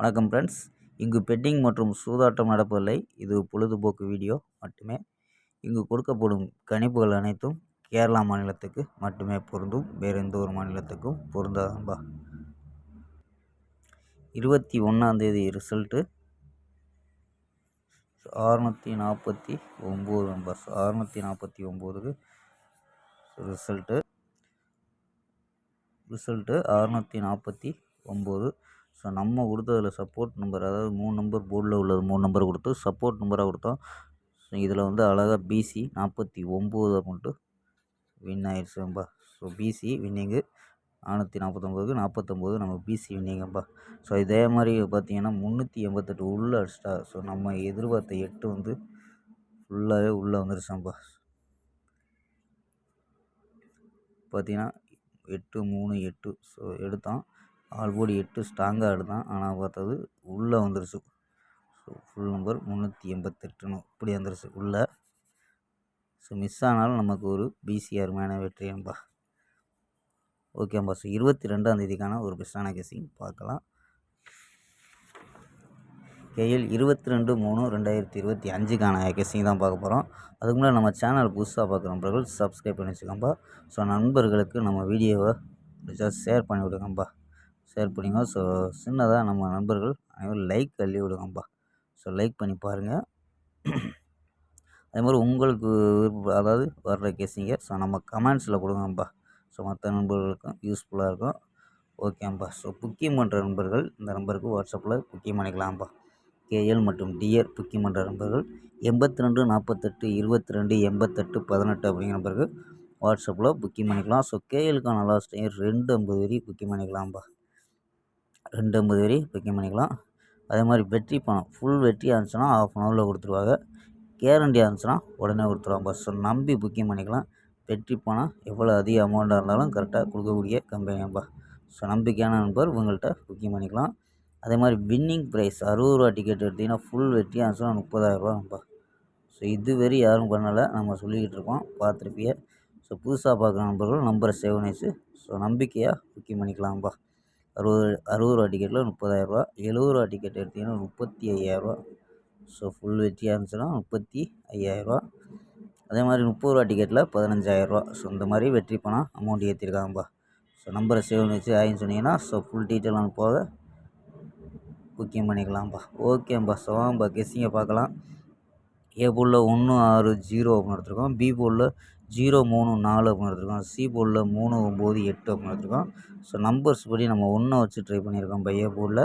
வணக்கம் ஃப்ரெண்ட்ஸ். இங்கு பெட்டிங் மற்றும் சூதாட்டம் நடப்பதில்லை. இது பொழுதுபோக்கு வீடியோ மட்டுமே. இங்கு கொடுக்கப்படும் கணிப்புகள் அனைத்தும் கேரளா மாநிலத்துக்கு மட்டுமே பொருந்தும். வேறு எந்த ஒரு மாநிலத்துக்கும் பொருந்தாதம்பா. 21ஆம் தேதி ரிசல்ட்டு 649 649க்கு ரிசல்ட்டு 649. ஸோ நம்ம கொடுத்ததில் சப்போர்ட் நம்பர், அதாவது 3 நம்பர் போர்டில் உள்ளது 3 நம்பர் கொடுத்து சப்போர்ட் நம்பராக கொடுத்தோம். ஸோ இதில் அழகாக பிசி 49 அப்படின்ட்டு வின் ஆயிடுச்சுப்பா. ஸோ பிசி வின்னிங்கு 449க்கு 49 நம்ம பிசி வின்னிங்கப்பா. ஸோ இதே மாதிரி பார்த்தீங்கன்னா 388 உள்ளே அடிச்சிட்டா. ஸோ நம்ம எதிர்பார்த்த 8 ஃபுல்லாகவே உள்ளே வந்துருச்சாம்பா. பார்த்தீங்கன்னா 8 3 8. ஸோ எடுத்தான் ஆல்போர்டு 8 ஸ்ட்ராங்காக எடுத்தான். ஆனால் பார்த்தது உள்ளே வந்துருச்சு. ஸோ ஃபுல் நம்பர் 388 இப்படி வந்துருச்சு உள்ளே. ஸோ மிஸ் ஆனாலும் நமக்கு ஒரு பிசிஆர் மேன வெற்றியம்பா. ஓகேம்பா. ஸோ 22ஆம் தேதிக்கான ஒரு பெஸ்ட்டான கெஸ்ஸிங் பார்க்கலாம். கேஎல் 22/3/2025க்கான கெஸ்ஸிங் தான் பார்க்க போகிறோம். அதுக்கு முன்னாடி நம்ம சேனல் புதுசாக பார்க்குற நண்பர்கள் சப்ஸ்கிரைப் பண்ணி வச்சுக்கோம்பா. ஸோ நண்பர்களுக்கு நம்ம வீடியோவை ஷேர் பண்ணி விடுங்கப்பா. ஷேர் பண்ணிங்க. ஸோ சின்னதாக நம்ம நண்பர்கள் அனைவரும் லைக் அள்ளி விடுங்கப்பா. ஸோ லைக் பண்ணி பாருங்கள். அதே மாதிரி உங்களுக்கு அதாவது வர்ற கெஸ்ஸிங்கை ஸோ நம்ம கமெண்ட்ஸில் கொடுங்கப்பா. ஸோ மற்ற நண்பர்களுக்கும் யூஸ்ஃபுல்லாக இருக்கும். ஓகேப்பா. ஸோ புக்கிங் பண்ணுற நண்பர்கள் இந்த நம்பருக்கு வாட்ஸ்அப்பில் புக்கிங் பண்ணிக்கலாம்ப்பா. கேஎல் மற்றும் டிஆர் புக்கிங் பண்ணுற நண்பர்கள் 82 48 22 88 18 அப்படிங்கிற நம்பருக்கு வாட்ஸ்அப்பில் புக்கிங் பண்ணிக்கலாம். ஸோ கேஎலுக்கான லாஸ்ட் டைம் 250 வரி புக்கிங் பண்ணிக்கலாம்ப்பா. 250 வரி புக்கிங் பண்ணிக்கலாம். அதே மாதிரி வெற்றி பணம் ஃபுல் வெற்றியாக இருந்துச்சுன்னா ½ அன் ஹவரில் கொடுத்துருவாங்க. கேரண்டியாக இருந்துச்சுன்னா உடனே கொடுத்துருவாங்க. ஸோ நம்பி புக்கிங் பண்ணிக்கலாம். வெற்றி பணம் எவ்வளோ அதிக அமௌண்ட்டாக இருந்தாலும் கரெக்டாக கொடுக்கக்கூடிய கம்பெனிப்பா. ஸோ நம்பிக்கையான நண்பர் இவங்கள்ட்ட புக்கிங் பண்ணிக்கலாம். அதே மாதிரி வின்னிங் ப்ரைஸ் 60 ரூபா டிக்கெட் எடுத்திங்கன்னா ஃபுல் வெற்றியாக இருந்துச்சுன்னா 30,000 ஸோ இதுவரை யாரும் பண்ணலை, நம்ம சொல்லிக்கிட்டு இருக்கோம், பார்த்துருப்பிய. ஸோ புதுசாக பார்க்குற நண்பர்கள் நம்பரை சேவ் பண்ணி வச்சு ஸோ நம்பிக்கையாக புக்கிங் பண்ணிக்கலாம்ப்பா. 60 ரூபா டிக்கெட்டில் 30,000. 70 ரூபா டிக்கெட் எடுத்திங்கன்னா 35,000. ஸோ ஃபுல் வெற்றியாக இருந்துச்சுன்னா 35,000. அதே மாதிரி 30 ரூபா டிக்கெட்டில் 15,000. ஸோ இந்த மாதிரி வெற்றி பணம் அமௌண்ட் ஏற்றிருக்காங்கப்பா. ஸோ நம்பரை சேவ் பண்ணி வச்சு ஆயின்னு சொன்னீங்கன்னா ஸோ ஃபுல் டீட்டெயில் போக புக்கிங் பண்ணிக்கலாம்ப்பா. ஓகேப்பா. ஸோ வாங்கப்பா கெஸ்ஸிங்கை பார்க்கலாம். ஏ போலில் 160 அப்படின்னு எடுத்துருக்கோம். பி போலில் 034 அப்படின்னு எடுத்துருக்கோம். சி போலில் 398 அப்படின்னு எடுத்துருக்கோம். ஸோ நம்பர்ஸ் படி நம்ம 1 வச்சு ட்ரை பண்ணியிருக்கோம். ஏ போலில்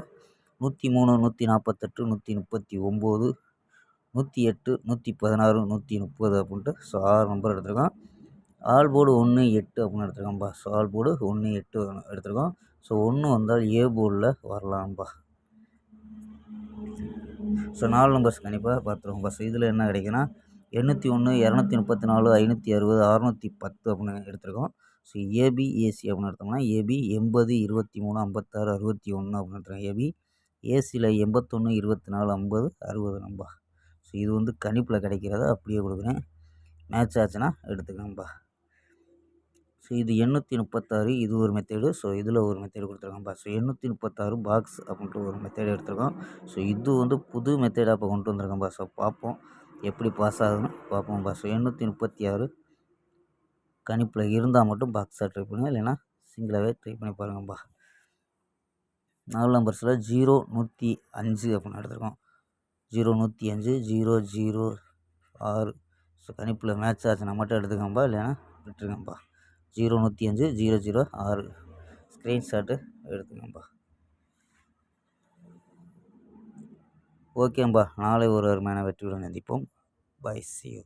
103 148 139 108 116 130 அப்படின்ட்டு ஸோ 6 நம்பர் எடுத்துருக்கோம். ஆல் போர்டு 1 8 அப்படின்னு எடுத்துருக்கோம்ப்பா. ஸோ ஆல் போர்டு 1 8 எடுத்துருக்கோம். ஸோ 1 வந்தால் ஏ போர்டில் வரலாம்ப்பா. ஸோ 4 நம்பர்ஸ் கண்டிப்பாக பார்த்துருவோம்ப்பா. ஸோ இதில் என்ன கிடைக்குன்னா 801 234 560 610 அப்படின்னு எடுத்துருக்கோம். ஸோ ஏபி ஏசி அப்படின்னு எடுத்தோம்னா ஏபி 80 23 56 61 அப்படின்னு எடுத்துருக்கோம். ஏபி ஏசியில் 81 24 50 60 நம்பா. ஸோ இது கணிப்பில் கிடைக்கிறத அப்படியே கொடுக்குறேன். மேட்ச் ஆச்சுன்னா எடுத்துக்கோங்கப்பா. ஸோ இது 836 இது ஒரு மெத்தேடு. ஸோ இதில் ஒரு மெத்தேடு கொடுத்துருக்கோம்ப்பா. ஸோ 836 பாக்ஸ் அப்படின்ட்டு ஒரு மெத்தேடு எடுத்துருக்கோம். ஸோ இது புது மெத்தேடாக இப்போ கொண்டு வந்திருக்கோம்ப்பா. ஸோ பார்ப்போம் எப்படி பாஸ் ஆகுதுன்னு பார்ப்போம்ப்பா. ஸோ 836 கணிப்பில் இருந்தால் மட்டும் பாக்ஸாக ட்ரை பண்ணுங்கள், இல்லைன்னா சிங்கிளாகவே ட்ரை பண்ணி பாருங்கப்பா. 4 நம்பர்ஸில் 0 105 அப்படின்னு எடுத்துருக்கோம். 0 105 0 0 6. ஸோ கணிப்பில் மேட்ச் ஆச்சுன்னா மட்டும் எடுத்துக்கோங்கப்பா, இல்லைன்னா விட்டுருங்கப்பா. 0 105 0 0 6 ஸ்க்ரீன்ஷாட்டு எடுத்துக்கோங்கப்பா. ஓகேம்பா. நாளை ஒரு அருமையான வெற்றியுடன் சந்திப்போம். Bye, see you.